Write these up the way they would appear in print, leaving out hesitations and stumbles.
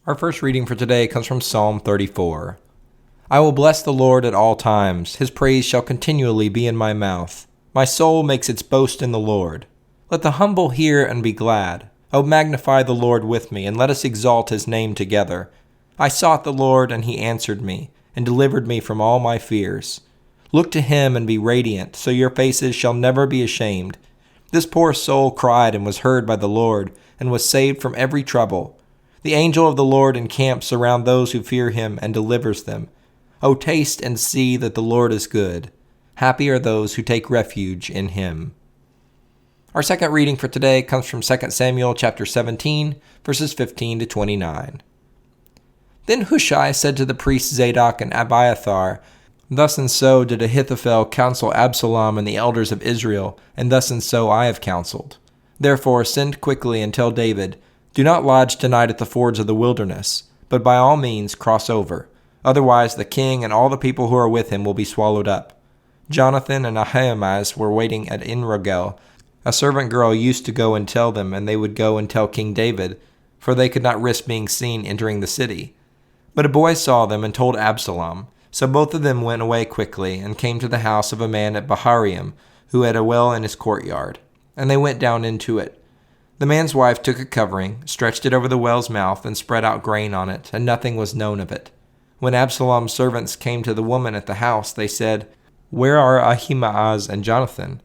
Our first reading for today comes from Psalm 34. I will bless the Lord at all times. His praise shall continually be in my mouth. My soul makes its boast in the Lord. Let the humble hear and be glad. O magnify the Lord with me, and let us exalt his name together. I sought the Lord, and he answered me, and delivered me from all my fears. Look to him and be radiant, so your faces shall never be ashamed. This poor soul cried and was heard by the Lord, and was saved from every trouble. The angel of the Lord encamps around those who fear him and delivers them. O taste and see that the Lord is good. Happy are those who take refuge in him. Our second reading for today comes from 2 Samuel chapter 17, verses 15 to 29. Then Hushai said to the priests Zadok and Abiathar, Thus and so did Ahithophel counsel Absalom and the elders of Israel, and thus and so I have counseled. Therefore send quickly and tell David, Do not lodge tonight at the fords of the wilderness, but by all means cross over. Otherwise the king and all the people who are with him will be swallowed up. Jonathan and Ahimaaz were waiting at Enrogel. A servant girl used to go and tell them, and they would go and tell King David, for they could not risk being seen entering the city. But a boy saw them and told Absalom. So both of them went away quickly and came to the house of a man at Baharium, who had a well in his courtyard. And they went down into it. The man's wife took a covering, stretched it over the well's mouth, and spread out grain on it, and nothing was known of it. When Absalom's servants came to the woman at the house, they said, Where are Ahimaaz and Jonathan?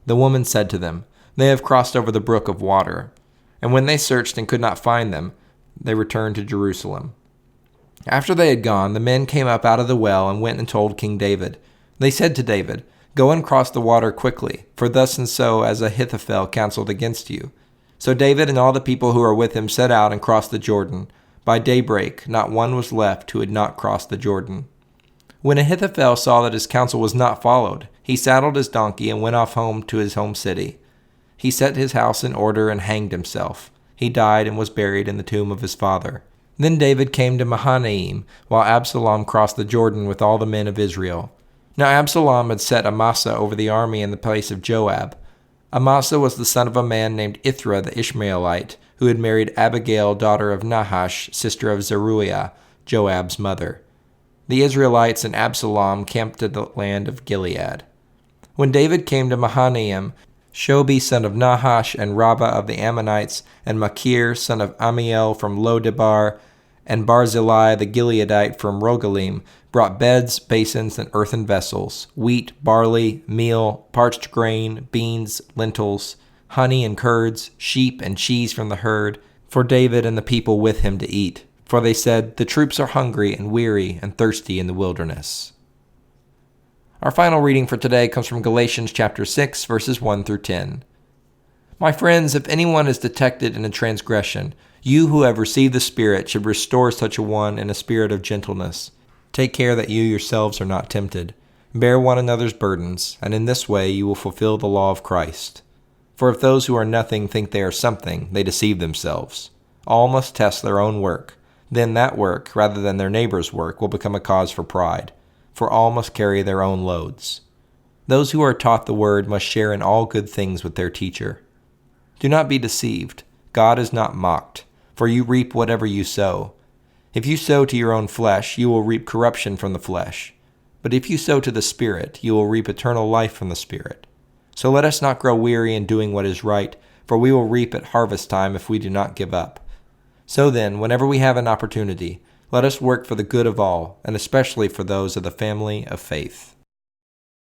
The woman said to them, They have crossed over the brook of water. And when they searched and could not find them, they returned to Jerusalem. After they had gone, the men came up out of the well and went and told King David. They said to David, Go and cross the water quickly, for thus and so as Ahithophel counseled against you. So David and all the people who were with him set out and crossed the Jordan. By daybreak, not one was left who had not crossed the Jordan. When Ahithophel saw that his counsel was not followed, he saddled his donkey and went off home to his home city. He set his house in order and hanged himself. He died and was buried in the tomb of his father. Then David came to Mahanaim, while Absalom crossed the Jordan with all the men of Israel. Now Absalom had set Amasa over the army in the place of Joab. Amasa was the son of a man named Ithra the Ishmaelite, who had married Abigail, daughter of Nahash, sister of Zeruiah, Joab's mother. The Israelites and Absalom camped in the land of Gilead. When David came to Mahanaim, Shobi son of Nahash and Rabbah of the Ammonites, and Machir son of Amiel from Lodebar, and Barzillai the Gileadite from Rogelim, brought beds, basins, and earthen vessels, wheat, barley, meal, parched grain, beans, lentils, honey and curds, sheep and cheese from the herd, for David and the people with him to eat. For they said, The troops are hungry and weary and thirsty in the wilderness. Our final reading for today comes from Galatians chapter 6, verses 1 through 10. My friends, if anyone is detected in a transgression, you who have received the Spirit should restore such a one in a spirit of gentleness. Take care that you yourselves are not tempted. Bear one another's burdens, and in this way you will fulfill the law of Christ. For if those who are nothing think they are something, they deceive themselves. All must test their own work. Then that work, rather than their neighbor's work, will become a cause for pride. For all must carry their own loads. Those who are taught the word must share in all good things with their teacher. Do not be deceived. God is not mocked, for you reap whatever you sow. If you sow to your own flesh, you will reap corruption from the flesh. But if you sow to the Spirit, you will reap eternal life from the Spirit. So let us not grow weary in doing what is right, for we will reap at harvest time if we do not give up. So then, whenever we have an opportunity, let us work for the good of all, and especially for those of the family of faith.